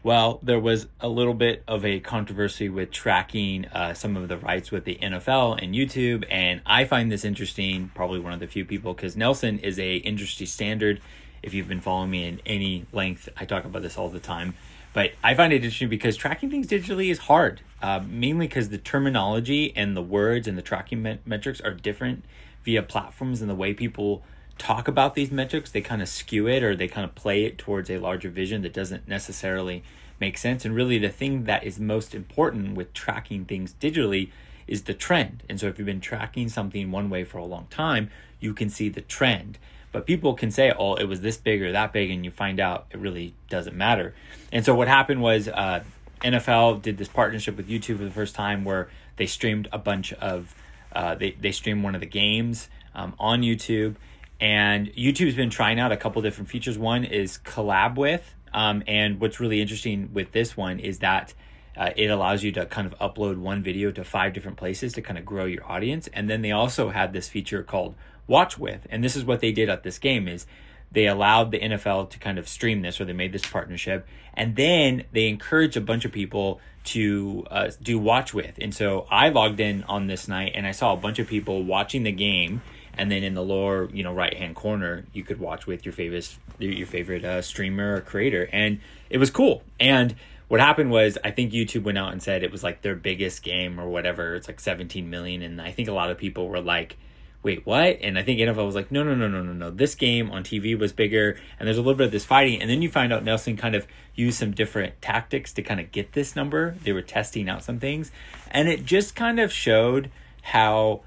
Well, there was a little bit of a controversy with tracking some of the rights with the NFL and YouTube, and I find this interesting. Probably one of the few people, because Nelson is a industry standard. If you've been following me in any length, I talk about this all the time. But I find it interesting because tracking things digitally is hard, mainly because the terminology and the words and the tracking metrics are different via platforms, and the way people talk about these metrics, they kind of skew it, or they kind of play it towards a larger vision that doesn't necessarily make sense. And really the thing that is most important with tracking things digitally is the trend. And so if you've been tracking something one way for a long time, you can see the trend. But people can say, oh, it was this big or that big, and you find out it really doesn't matter. And so what happened was NFL did this partnership with YouTube for the first time, where they streamed a bunch of they streamed one of the games on YouTube. And YouTube's been trying out a couple different features. One is collab with, and what's really interesting with this one is that it allows you to kind of upload one video to 5 different places to kind of grow your audience. And then they also had this feature called watch with, and this is what they did at this game is they allowed the NFL to kind of stream this, or they made this partnership, and then they encouraged a bunch of people to do watch with. And so I logged in on this night, and I saw a bunch of people watching the game. And then in the lower, right hand corner, you could watch with your favorite streamer or creator, and it was cool. And what happened was, I think YouTube went out and said it was like their biggest game or whatever. It's like 17 million, and I think a lot of people were like, "Wait, what?" And I think NFL was like, "No. This game on TV was bigger." And there's a little bit of this fighting, and then you find out Nelson kind of used some different tactics to kind of get this number. They were testing out some things, and it just kind of showed how,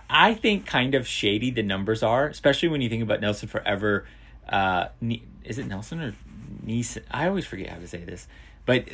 I think, kind of shady the numbers are, especially when you think about Nelson Forever. Is it Nelson or Neeson? I always forget how to say this. But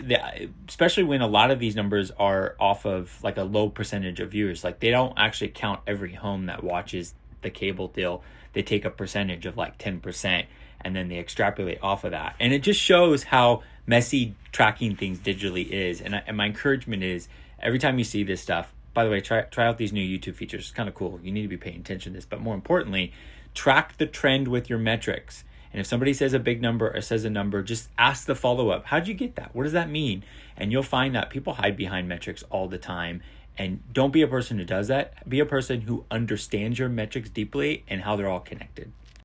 especially when a lot of these numbers are off of like a low percentage of viewers. Like, they don't actually count every home that watches the cable deal. They take a percentage of like 10%, and then they extrapolate off of that. And it just shows how messy tracking things digitally is. And my encouragement is, every time you see this stuff, by the way, try out these new YouTube features. It's kind of cool. You need to be paying attention to this. But more importantly, track the trend with your metrics. And if somebody says a big number or says a number, just ask the follow-up. How'd you get that? What does that mean? And you'll find that people hide behind metrics all the time. And don't be a person who does that. Be a person who understands your metrics deeply and how they're all connected.